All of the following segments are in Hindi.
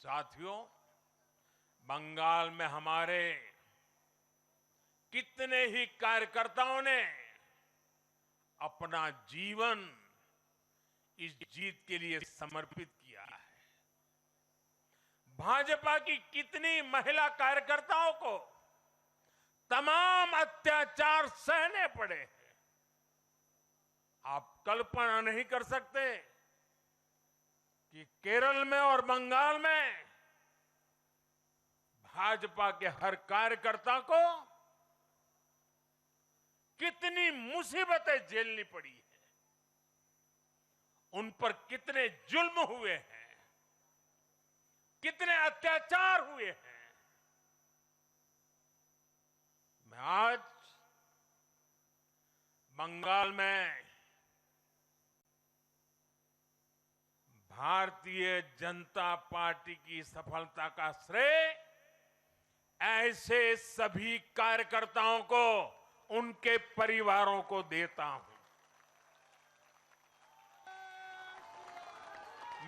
साथियों, बंगाल में हमारे कितने ही कार्यकर्ताओं ने अपना जीवन इस जीत के लिए समर्पित किया है। भाजपा की कितनी महिला कार्यकर्ताओं को तमाम अत्याचार सहने पड़े हैं। आप कल्पना नहीं कर सकते कि केरल में और बंगाल में भाजपा के हर कार्यकर्ता को कितनी मुसीबतें झेलनी पड़ी है, उन पर कितने जुल्म हुए हैं, कितने अत्याचार हुए हैं। मैं आज बंगाल में भारतीय जनता पार्टी की सफलता का श्रेय ऐसे सभी कार्यकर्ताओं को, उनके परिवारों को देता हूं।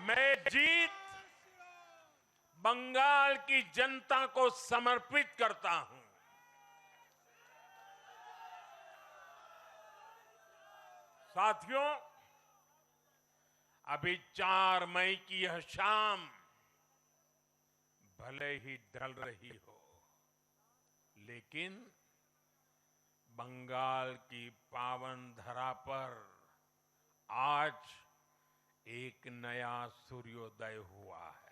मैं जीत बंगाल की जनता को समर्पित करता हूं। साथियों, अभी 4 मई की यह शाम भले ही ढल रही हो, लेकिन बंगाल की पावन धरा पर आज एक नया सूर्योदय हुआ है।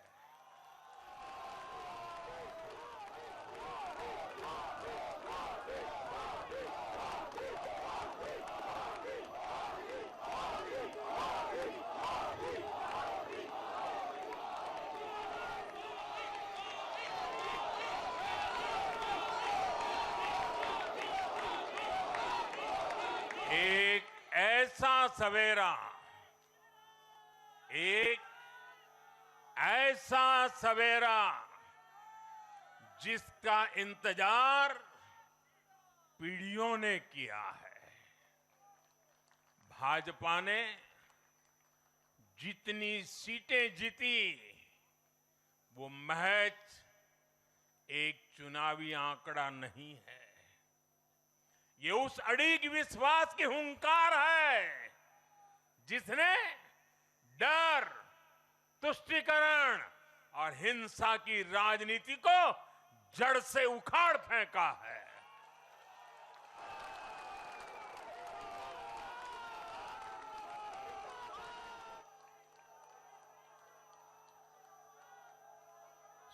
एक ऐसा सवेरा जिसका इंतजार पीढ़ियों ने किया है। भाजपा ने जितनी सीटें जीती वो महज एक चुनावी आंकड़ा नहीं है, ये उस अड़िग विश्वास की हुंकार है जिसने डर, तुष्टीकरण और हिंसा की राजनीति को जड़ से उखाड़ फेंका है।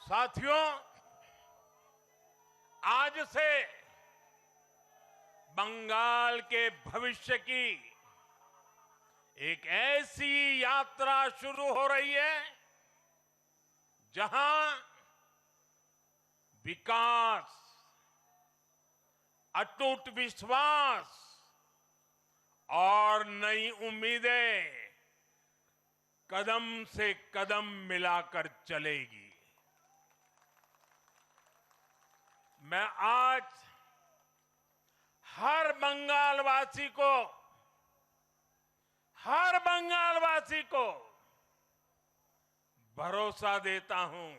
साथियों, आज से बंगाल के भविष्य की एक ऐसी यात्रा शुरू हो रही है जहां विकास, अटूट विश्वास और नई उम्मीदें कदम से कदम मिलाकर चलेगी। मैं आज हर बंगालवासी को भरोसा देता हूं,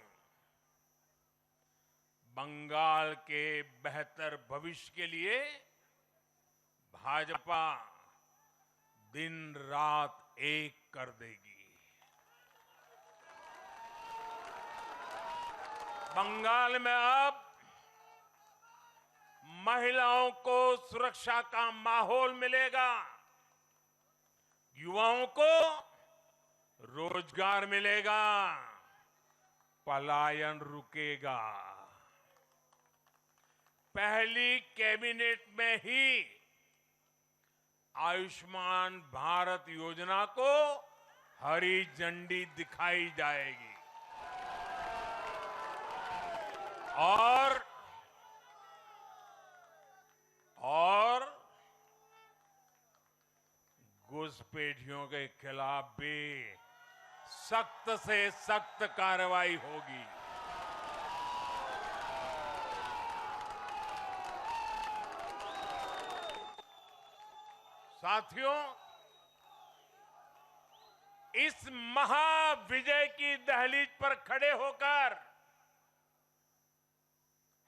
बंगाल के बेहतर भविष्य के लिए भाजपा दिन रात एक कर देगी। बंगाल में अब महिलाओं को सुरक्षा का माहौल मिलेगा, युवाओं को रोजगार मिलेगा, पलायन रुकेगा। पहली कैबिनेट में ही आयुष्मान भारत योजना को हरी झंडी दिखाई जाएगी और घुसपैठियों के खिलाफ भी सख्त से सख्त कार्रवाई होगी। साथियों, इस महाविजय की दहलीज पर खड़े होकर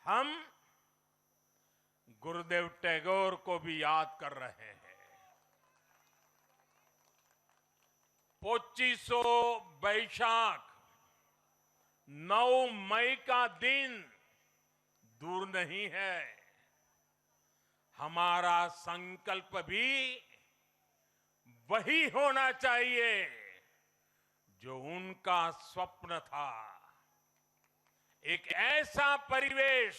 हम गुरुदेव टैगोर को भी याद कर रहे हैं। पोचिशो बैशाख 9 मई का दिन दूर नहीं है। हमारा संकल्प भी वही होना चाहिए जो उनका स्वप्न था। एक ऐसा परिवेश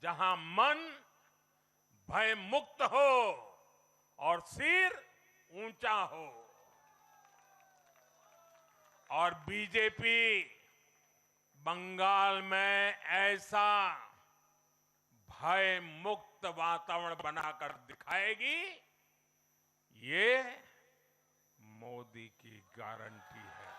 जहां मन भय मुक्त हो और सिर ऊंचा हो। और बीजेपी बंगाल में ऐसा भय मुक्त वातावरण बनाकर दिखाएगी, ये मोदी की गारंटी है।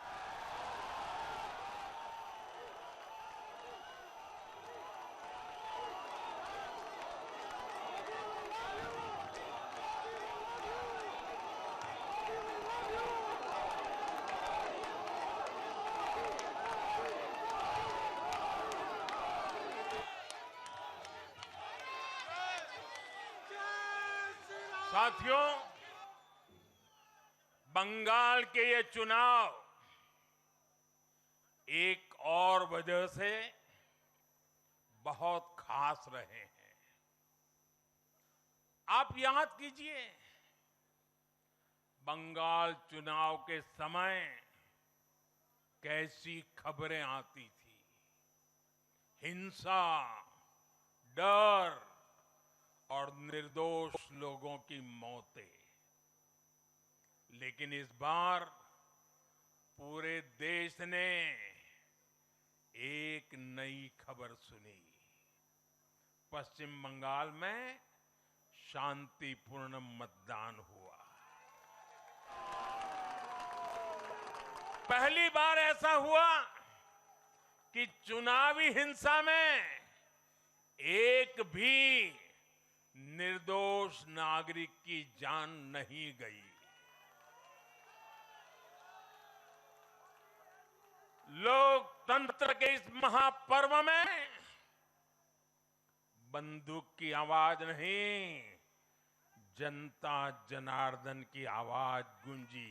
साथियों, बंगाल के ये चुनाव एक और वजह से बहुत खास रहे हैं। आप याद कीजिए, बंगाल चुनाव के समय कैसी खबरें आती थी। हिंसा, डर और निर्दोष लोगों की मौतें। लेकिन इस बार पूरे देश ने एक नई खबर सुनी। पश्चिम बंगाल में शांतिपूर्ण मतदान हुआ। पहली बार ऐसा हुआ कि चुनावी हिंसा में एक भी निर्दोष नागरिक की जान नहीं गई। लोकतंत्र के इस महापर्व में बंदूक की आवाज नहीं, जनता जनार्दन की आवाज गूंजी।